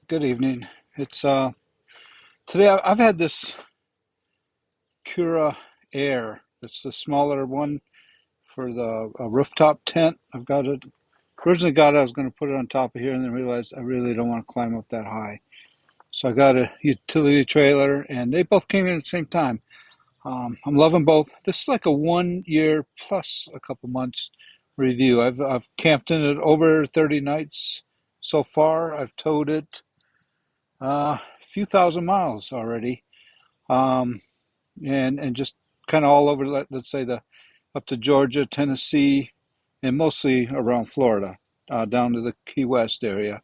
Good evening. It's today I've had this CRUA AER. It's the smaller one for the rooftop tent. I've got it. Originally got it, I was going to put it on top of here and then realized I really don't want to climb up that high. So I got a utility trailer and they both came in at the same time. I'm loving both. This is like a 1 year plus a couple months review. I've camped in it over 30 nights so far. I've towed it a few thousand miles already. Um, and just kind of all over, let's say the up to Georgia, Tennessee, and mostly around Florida, down to the Key West area.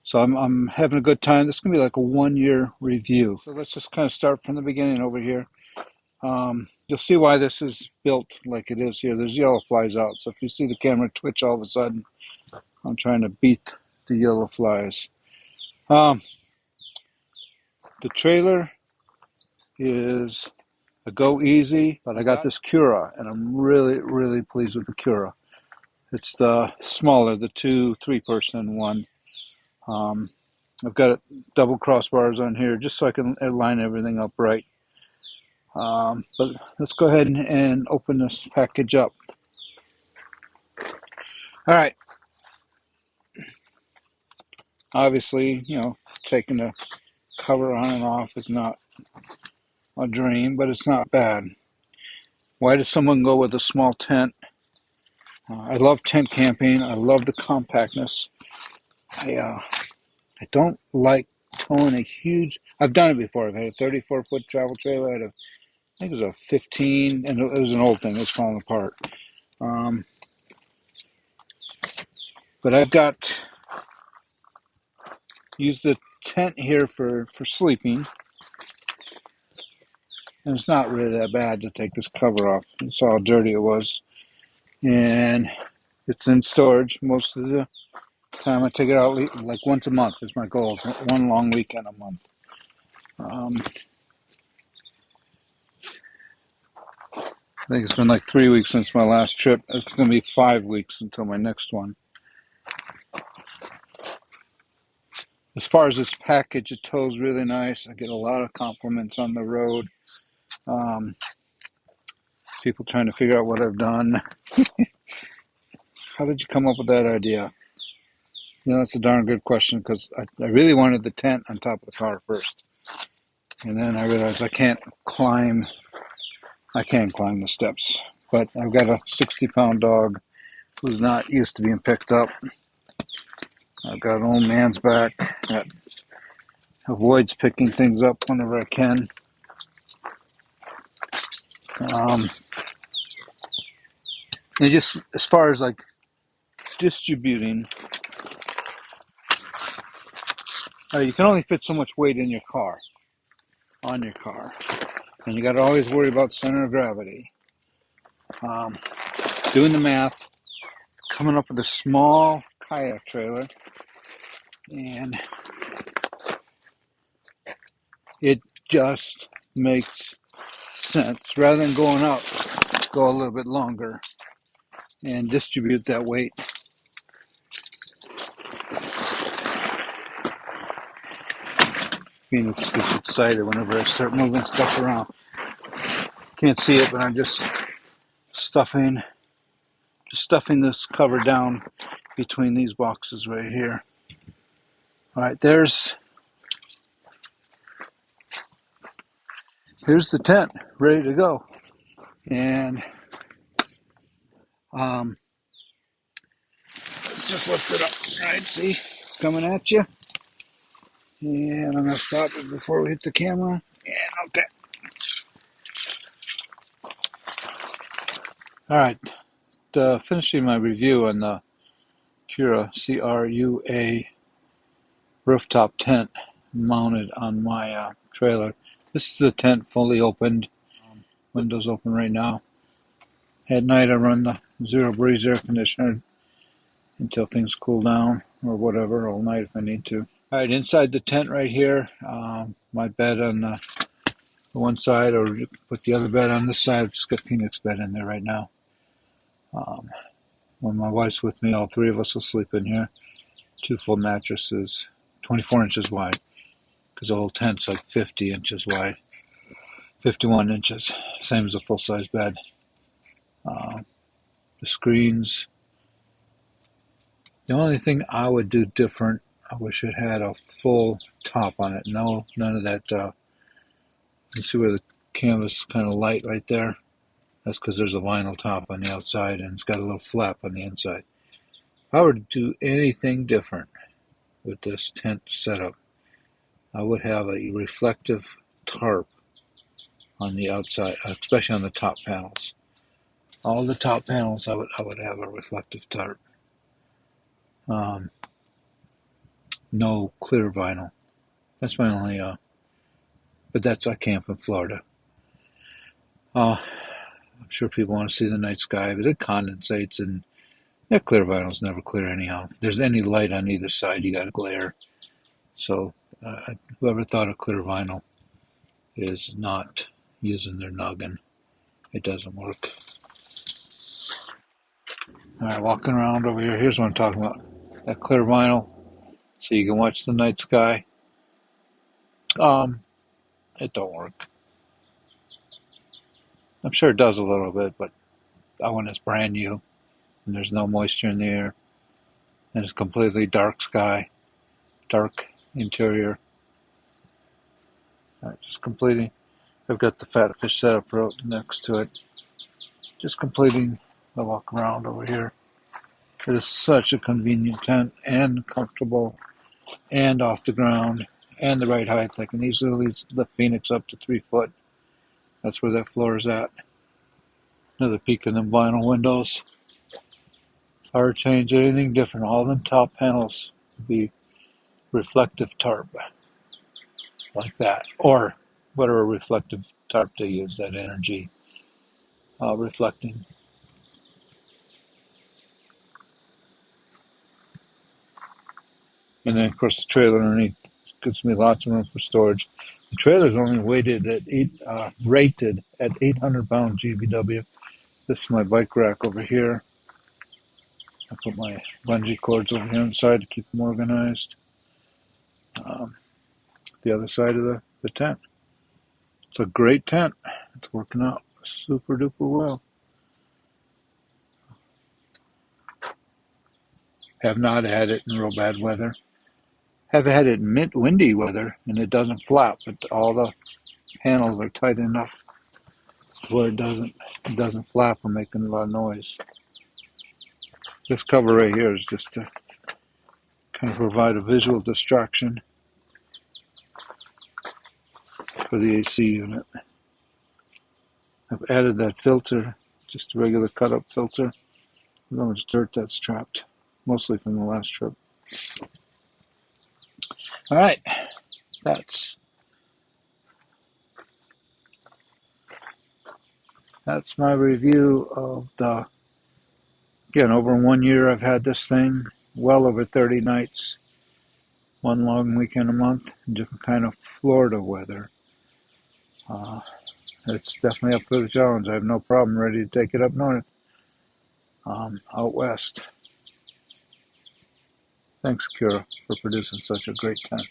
So I'm having a good time. This is gonna be like a 1 year review. So let's just kind of start from the beginning over here. You'll see why this is built like it is here. There's yellow flies out. So if you see the camera twitch all of a sudden, I'm trying to beat the yellow flies. Um, the trailer is a go easy, but I got this CRUA, and I'm really pleased with the CRUA. It's the smaller, the 2-3 person one. Um, I've got double crossbars on here just so I can line everything up right. But let's go ahead and open this package up. All right. Obviously, taking the cover on and off is not a dream, but it's not bad. Why does someone go with a small tent? I love tent camping. I love the compactness. I don't like towing a huge. I've done it before. I've had a 34-foot travel trailer. I think it was a 15, and it was an old thing. It was falling apart. Um, but I've got used the tent here for sleeping, and it's not really that bad to take this cover off. You saw how dirty it was, and it's in storage most of the time. I take it out like once a month is my goal. One long weekend a month. I think it's been like 3 weeks since my last trip. It's going to be 5 weeks until my next one. As far as this package, it tows really nice. I get a lot of compliments on the road. Um, People trying to figure out what I've done. How did you come up with that idea? That's a darn good question because I really wanted the tent on top of the car first. And then I realized I can't climb the steps. But I've got a 60-pound dog who's not used to being picked up. I've got an old man's back that avoids picking things up whenever I can. And just as far as like distributing, you can only fit so much weight in your car, on your car. And you got to always worry about center of gravity. Doing the math, coming up with a small kayak trailer, and it just makes sense. Rather than going up, go a little bit longer and distribute that weight. Phoenix gets excited whenever I start moving stuff around. Can't see it, but I'm just stuffing this cover down between these boxes right here. All right, here's the tent ready to go, and let's just lift it up. All right, see, it's coming at you, and I'm gonna stop it before we hit the camera. Yeah, okay. All right, finishing my review on the CRUA CRUA rooftop tent mounted on my trailer. This is the tent fully opened, windows open right now. At night I run the zero breeze air conditioner until things cool down or whatever, all night if I need to. All right, inside the tent right here, my bed on the one side, or you can put the other bed on this side. I've just got Phoenix bed in there right now. When my wife's with me, all three of us will sleep in here. 2 full mattresses, 24 inches wide, because the whole tent's like 50 inches wide, 51 inches, same as a full-size bed. The screens, the only thing I would do different, I wish it had a full top on it. No, none of that. You see where the canvas is kind of light right there? That's because there's a vinyl top on the outside and it's got a little flap on the inside. If I were to do anything different with this tent setup, I would have a reflective tarp on the outside, especially on the top panels. All the top panels, I would have a reflective tarp. No clear vinyl. That's my only, but that's, I camp in Florida. I'm sure people want to see the night sky, but it condensates, and that clear vinyl's never clear anyhow. If there's any light on either side, you got glare. So whoever thought of clear vinyl is not using their noggin. It doesn't work. All right, walking around over here. Here's what I'm talking about. That clear vinyl, so you can watch the night sky. It don't work. I'm sure it does a little bit, but when it's brand new and there's no moisture in the air and it's completely dark sky, dark interior, just completing. I've got the fat fish setup right next to it. Just completing the walk around over here. It is such a convenient tent and comfortable and off the ground and the right height. I can easily lift Phoenix up to 3 foot. That's where that floor is at. Another peek in them vinyl windows. If I were to change anything different, all them top panels would be reflective tarp. Like that. Or whatever reflective tarp they use, that energy reflecting. And then, of course, the trailer underneath gives me lots of room for storage. The trailer's only rated at 800 pound GVW. This is my bike rack over here. I put my bungee cords over here inside to keep them organized. The other side of the tent. It's a great tent. It's working out super duper well. Have not had it in real bad weather. Have had it in windy weather, and it doesn't flap, but all the panels are tight enough where it doesn't flap or make a lot of noise. This cover right here is just to kind of provide a visual distraction for the AC unit. I've added that filter, just a regular cut-up filter. Look how much dirt that's trapped, mostly from the last trip. All right, that's my review of again, over 1 year I've had this thing, well over 30 nights, one long weekend a month, different kind of Florida weather. It's definitely up for the challenge. I have no problem, ready to take it up north, out west. Thanks, CRUA, for producing such a great tent.